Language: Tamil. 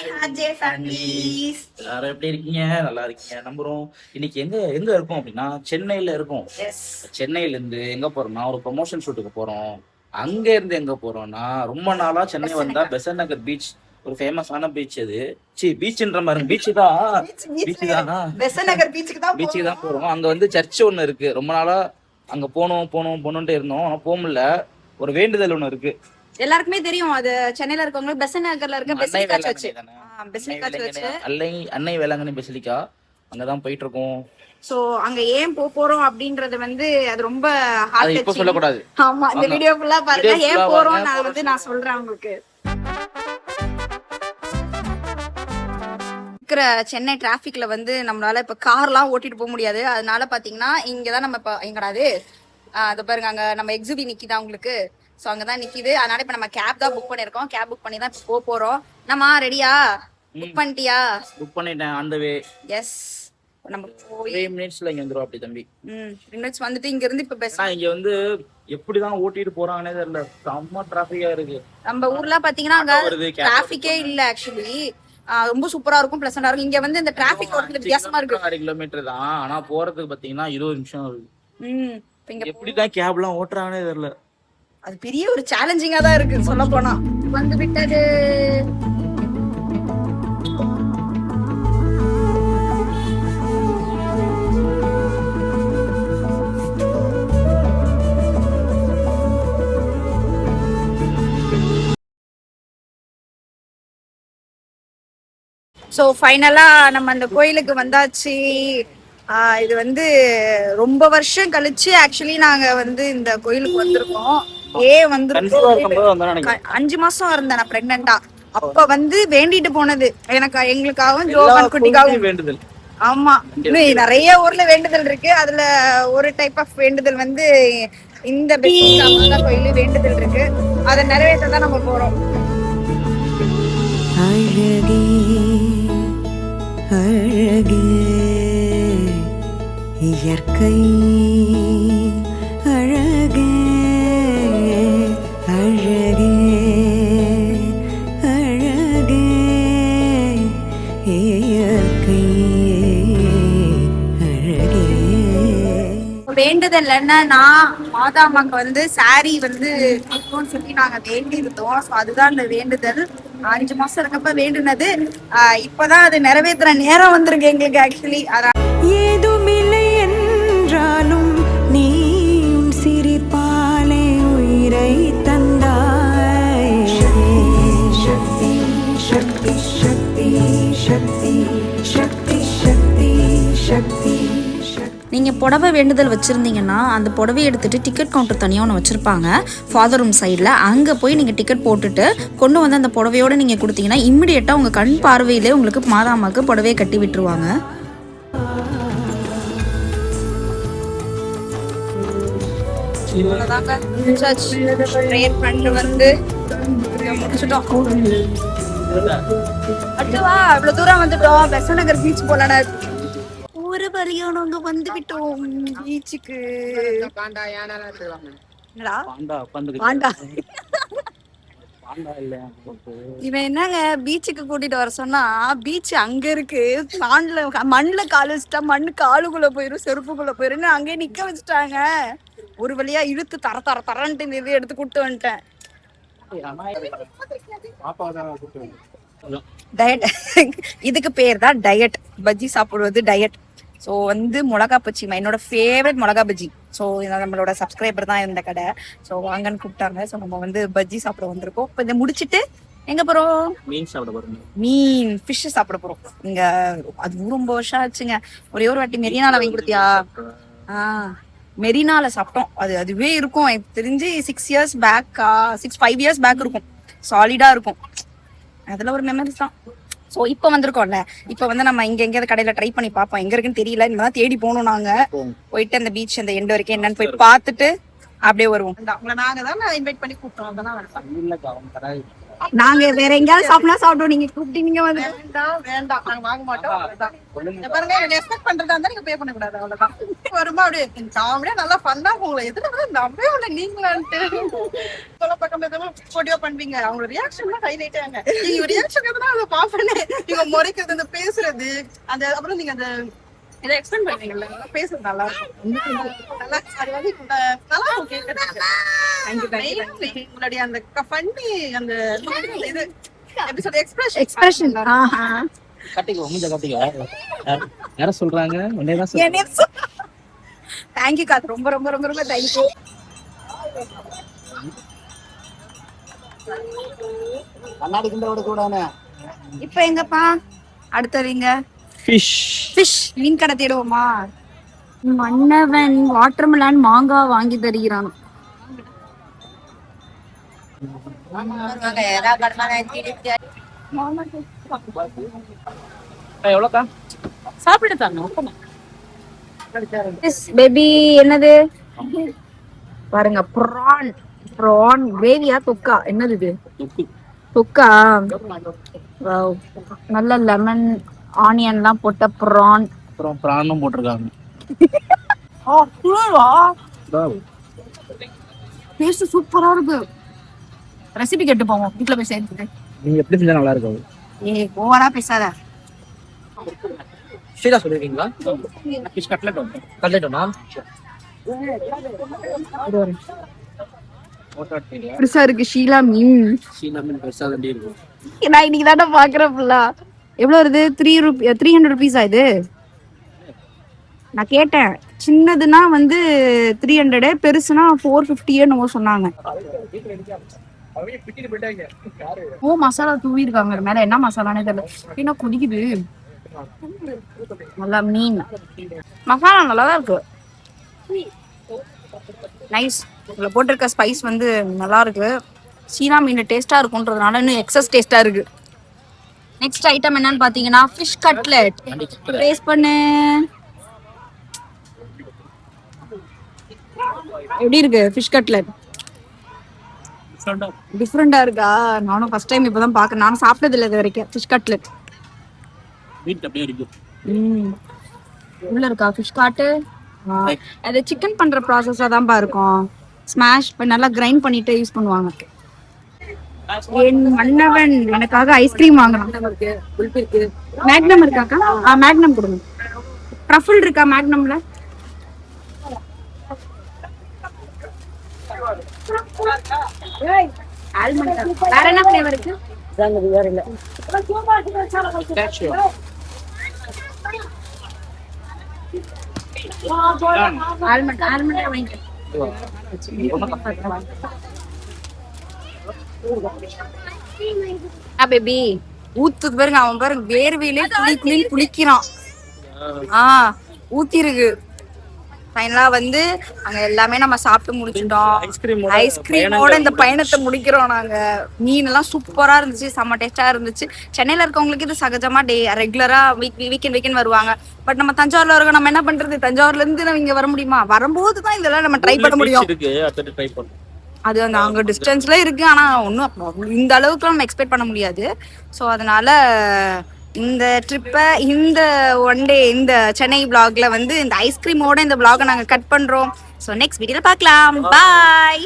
எல்லாரும் எப்படி இருக்கீங்க? நல்லா இருக்கீங்க நம்புறோம். இன்னைக்கு எங்க எங்க இருக்கோம் அப்படின்னா சென்னையில இருக்கோம். சென்னையில இருந்து எங்க போறோம்னா ஒரு ப்ரொமோஷன் ஷூட்டுக்கு போறோம். அங்க இருந்து எங்க போறோம்னா ரொம்ப நாளா சென்னை வந்தா பெசன்ட் நகர் பீச் ஒரு ஃபேமஸான பீச். அது பீச்ன்ற மாதிரி பீச் தான். பீச் தானா? பெசன்ட் நகர் பீச்சுக்கு தான் போறோம். அங்க வந்து சர்ச் ஒண்ணு இருக்கு. ரொம்ப நாளா அங்க போகணும்ட்டு இருந்தோம். ஆனா போக முடியல. ஒரு வேண்டுதல் ஒண்ணு இருக்கு. எல்லாருக்குமே தெரியும். அது சென்னையில இருக்கவங்க பெசன்ட் நகர்ல இருக்க பெசிலிக்கா சர்ச். அன்னை வேளாங்கண்ணி பெசிலிக்கா அங்கதான் போயிட்டு இருக்கோம். சோ அங்க ஏன் போறோம் அப்படின்றது வந்து அது ரொம்ப ஹார்ட் இப்ப சொல்ல கூடாது. ஆமா, இந்த வீடியோ ஃபுல்லா பாருங்க. ஏன் போறோம் நான் சொல்றேன் உங்களுக்கு. இருக்கிற சென்னை டிராபிக்ல வந்து நம்மளால இப்ப கார்லாம் ஓட்டிட்டு போக முடியாது. அதனால பாத்தீங்கன்னா இங்கதான் நம்ம இப்ப எங்கடாது அது பாருங்க, அங்க நம்ம எக்ஸிபி நிக்கிதா உங்களுக்கு. சோ அங்கதான் நிக்கிது. அதனால இப்ப நம்ம கேப் தான் புக் பண்ணிருக்கோம். கேப் புக் பண்ணி தான் இப்ப போறோம். நம்ம ரெடியா? புக் பண்ணிட்டியா? புக் பண்ணிட்டேன். On the way. எஸ், நம்ம போய் 3 மினிட்ஸ்ல இங்க வந்துரும். அப்படி தம்பி 3 மினிட்ஸ் வந்துட்டு இங்க இருந்து இப்ப பெஸ்ட். இங்க வந்து எப்படிதான் ஓட்டிட்டு போறாங்கன்னே தெரியல. செம்ம டிராபிக்கா இருக்கு. நம்ம ஊர்ல பாத்தீங்கன்னா அங்க டிராபிக்கே இல்ல. ஆக்சுவலி ரொம்ப சூப்பரா இருக்கும், பிளசண்டா இருக்கும். இங்க வந்து இந்த டிராபிக் ஓடுறது வித்தியாசமா இருக்கு. 6 கிலோமீட்டர் தான். ஆனா போறதுக்கு பாத்தீங்கன்னா 20 நிமிஷம் ஆகுது. எப்படிதான் கேப்லாம் ஓட்டுறாங்கன்னே தெரியல. அது பெரிய ஒரு சேலஞ்சிங்கா தான் இருக்கு சொல்ல போனா. வந்து விட்டது. சோ ஃபைனலா நம்ம அந்த கோயிலுக்கு வந்தாச்சு. இது வந்து ரொம்ப வருஷம் கழிச்சு ஆக்சுவலி நாங்க வந்து இந்த கோயிலுக்கு வந்திருக்கோம். வந்து 5 மாசம் இருந்தேன் நான் பிரெக்னண்டா. அப்ப வந்து வேண்டிட்டு போனது எங்களுக்காகவும் ஜோவன் குட்டிக்காகவும் வேண்டுதல். ஆமா, நிறைய ஊர்ல வேண்டுதல் இருக்கு. அதுல ஒரு டைப் ஆஃப் வேண்டுதல் வந்து இந்த கோயில வேண்டுதல் இருக்கு. அதை நிறைவேற்ற தான் நம்ம போறோம். அழகே அழகே இயற்கை அழகே அழகே அழகே இயற்கை அழகே. வேண்டுதல் என்னன்னா மாதா அம்மாக்கு வந்து சாரி வந்து சொல்லி நாங்க வேண்டி இருந்தோம். ஸோ அதுதான் இந்த வேண்டுதல். 5 மாசம் இருக்கப்ப வேண்டுனது. இப்பதான் அது நிறைவேற்ற நேரம் வந்திருக்கு எங்களுக்கு. ஆக்சுவலி அதான் ஏதும் இல்லை என்றாலும் நீ சிரிப்பாலே உயிரை தந்தாய். சக்தி சக்தி சக்தி சக்தி சக்தி சக்தி சக்தி. நீங்கள் புடவை வேண்டுதல் வச்சுருந்தீங்கன்னா அந்த புடவை எடுத்துகிட்டு டிக்கெட் கவுண்டர் தனியாக ஒன்று வச்சுருப்பாங்க ஃபாதர் ரூம் சைடில். அங்கே போய் நீங்கள் டிக்கெட் போட்டுட்டு கொண்டு வந்து அந்த புடவையோடு நீங்கள் கொடுத்தீங்கன்னா இம்மிடியேட்டாக உங்கள் கண் பார்வையிலே உங்களுக்கு மாதாமாக்கு புடவையை கட்டி விட்டுருவாங்க. இவ்வளவு தூரம் வந்துட்டோம். பெசன்ட் நகர் பீச் போலான ஒரு வழியானவங்க வந்து விட்டோம் பீச்சுக்கு. இவன் என்னங்க பீச்சுக்கு கூட்டிட்டு வர சொன்னா, பீச் அங்க இருக்கு. மண்ணுல கால் வச்சுட்டா மண்ணு காலுக்குள்ள போயிரும், செருப்புக்குள்ள போயிரும். அங்கேயே நிக்க வச்சுட்டாங்க. ஒரு வழியா இழுத்து தரன்ட்டு இது எடுத்து கூட்டு வந்துட்டேன். டயட், இதுக்கு பேர் தான் டயட். பஜ்ஜி சாப்பிடுவது டயட். ஸோ வந்து மிளகா பஜ்ஜி என்னோட ஃபேவரட் மிளகா பஜ்ஜி. ஸோ நம்மளோட சப்ஸ்கிரைபர் தான் இந்த கடை. ஸோ வாங்கன்னு கூப்பிட்டாங்க. ஸோ நம்ம வந்து பஜ்ஜி சாப்பிட வந்திருக்கோம். இப்போ இதை முடிச்சுட்டு எங்க போறோம்? மீன் சாப்பிட போறோம். மீன் ஃபிஷ் சாப்பிட போறோம். இங்க அது ரொம்ப வருஷம் ஆச்சுங்க. ஒரே ஒரு வாட்டி மெரினால வாங்கி கொடுத்தியா? மெரினால சாப்பிட்டோம். அதுவே இருக்கும் எனக்கு தெரிஞ்சு 6 இயர்ஸ் பேக், 5 இயர்ஸ் பேக் இருக்கும். சாலிடா இருக்கும். அதுல ஒரு மெமரிஸ் தான். ஸோ இப்போ வந்திருக்கோம்ல, இப்போ வந்து நம்ம இங்க எங்கேயாவது கடையில ட்ரை பண்ணி பார்ப்போம். எங்க இருக்குன்னு தெரியல. இனிமேதான் தேடி போகணும். நாங்க போயிட்டு அந்த பீச் அந்த எண்டு வரைக்கும் என்னன்னு போய் பார்த்துட்டு அப்படியே வருவோம். நாங்க தான் இன்வைட் பண்ணி கூப்பிட்டோம். நாங்க வேற எங்கேயாவது சாப்பிடலாம் சாப்பிட்டோம், நீங்க கூப்பிட்டீங்க வந்து. வேண்டாம் நாங்க வாங்க மாட்டோம். அவ்வளவுதான். இங்க பாருங்க, எக்ஸ்பெக்ட் பண்றதா இருந்தா நீங்க பே பண்ண கூடாது. அவ்வளவுதான். வருமா அப்படியே காமெடியா நல்லா ஃபன்னா உங்களை எதுல நம்பவே இல்லை நீங்களான்ட்டு சொல்ல பக்கம் எதுவும் போட்டியோ பண்ணுவீங்க. அவங்க ரியாக்ஷன் தான் ஹைலைட் ஆங்க. நீங்க ரியாக்ஷன் எதுனா அதை பாப்பேன்னு நீங்க முறைக்கிறது, அந்த பேசுறது, அந்த அப்புறம் நீங்க அந்த இதை எக்ஸ்பிளைன் பண்ணுவீங்கல்ல, பேசுறது நல்லா இருக்கும். நல்லா அது வந்து நல்லா இருக்கும் கேட்கறதுக்கு. உங்களுடைய அந்த ஃபன்னி அந்த இது எப்படி சொல்ற எக்ஸ்பிரஷன். கட்டிக்கோ, மூஞ்ச கட்டிக்கோ. யார சொல்றாங்க? உடனே தான் சொல்றேன். தேங்க்யூ காத், ரொம்ப ரொம்ப ரொம்ப ரொம்ப தேங்க்யூ. கண்ணாடி கிண்ட விட கூடானே. இப்போ எங்கப்பா அடுத்தவங்க? ஃபிஷ் மீன் கடை தேடுவோமா? மன்னவன் வாட்டர்மெலன் மாங்காய் வாங்கி தருகிறான். எவ்வளோக்கா? சாப்பிட்டு தாங்க பேபி. என்னது பாருங்க, ப்ரான். ப்ரான் கிரேவியா தொக்கா? என்னது இது? தொக்கா. வாவ், நல்ல லெமன் ஆனியன்லாம் போட்ட ப்ரான். அப்புறம் பிரானும் போட்டிருக்காங்க. டேஸ்ட் சூப்பரா இருக்கு. ரெசிபி கேட்டு போவோம், வீட்டுல போய் சேர்த்து. நீங்க எப்படி செஞ்சா நல்லா இருக்கும்? ஓவரா பேசாத. ஸ்ரீதா சொல்லிருக்கீங்களா? ஃபிஷ் கட்லெட் ஒன்று. கட்லெட் ஒண்ணா? பெருசா இருக்கு ஷீலா மீன். ஷீலா மீன் பெருசா தான் இருக்கும். நான் இன்னைக்கு தானே பாக்குறேன் ஃபுல்லா. எவ்வளவு வருது? 300 rupees இது. நான் கேட்டேன், சின்னதுன்னா வந்து 300, பெருசுனா 450 என்னமோ சொன்னாங்க. ஓ, மசாலா தூவி இருக்காங்க மேல. என்ன மசாலானே தெரியல. என்ன கொதிக்குது. நல்லா மீன் மசாலா நல்லாதான் இருக்கு. நைஸ். இதுல போட்டிருக்க ஸ்பைஸ் வந்து நல்லா இருக்கு. சீனா மீன் டேஸ்டா இருக்குன்றதுனால இன்னும் எக்ஸஸ் டேஸ்டா இருக்கு. நெக்ஸ்ட் ஐட்டம் என்னன்னு பாத்தீங்கன்னா ஃபிஷ் கட்லெட். டேஸ்ட் பண்ணு. எப்படி இருக்கு ஃபிஷ் கட்லெட்? டிஃப்ரெண்டா இருக்கா? நானும் ஃபர்ஸ்ட் டைம் இப்பதான் பாக்குறேன். நானும் சாப்பிட்டது இல்லை இது வரைக்கும் ஃபிஷ் கட்லெட். உள்ள இருக்கா ஃபிஷ் காட்டு? அது சிக்கன் பண்ற ப்ராசஸா தான்ப்பா இருக்கும். ஸ்மாஷ் பண்ணி நல்லா கிரைண்ட் பண்ணிட்டு யூஸ் பண்ணுவாங்க. என் மன்னவன் எனக்காக ஐஸ்கிரீம் வாங்கணும். மேக்னம் இருக்காக்கா? மேக்னம் கொடுங்க. ட்ரஃபிள் இருக்கா மேக்னம்ல? வேற என்ன ஃப்ளேவர் இருக்கு? வேற இல்ல. ஆல்மண்ட் வாங்கிட்டு. பேபி ஊத்துக்கு பாருங்க, அவன் பாருங்க வேர்வையிலே குளிக்கிறான். ஊத்தி இருக்கு. ஃபைனலா வந்து அங்க எல்லாமே நம்ம சாப்பிட்டு முடிச்சிட்டோம். ஐஸ்கிரீமோட இந்த பயணத்தை முடிக்கிறோம் நாங்க. மீன் எல்லாம் சூப்பரா இருந்துச்சு, செம்ம டேஸ்டா இருந்துச்சு. சென்னையில இருக்கவங்களுக்கு இது சகஜமா ரெகுலரா வீக்கெண்ட் வருவாங்க. பட் நம்ம தஞ்சாவூர்ல இருக்கோம், நம்ம என்ன பண்றது? தஞ்சாவூர்ல இருந்து நம்ம இங்க வர முடியுமா? வரும்போதுதான் இதெல்லாம் நம்ம ட்ரை பண்ண முடியும். அது அந்த அங்க டிஸ்டன்ஸ்ல இருக்கு, ஆனா ஒன்னும் இந்த அளவுக்கு நம்ம எக்ஸ்பெக்ட் பண்ண முடியாது. ஸோ அதனால இந்த ட்ரிப்பை, இந்த ஒன் டே இந்த சென்னை vlogல வந்து இந்த ஐஸ்கிரீமோட இந்த vlog நாங்க கட் பண்றோம். ஸோ நெக்ஸ்ட் வீடியோல பார்க்கலாம். பாய்.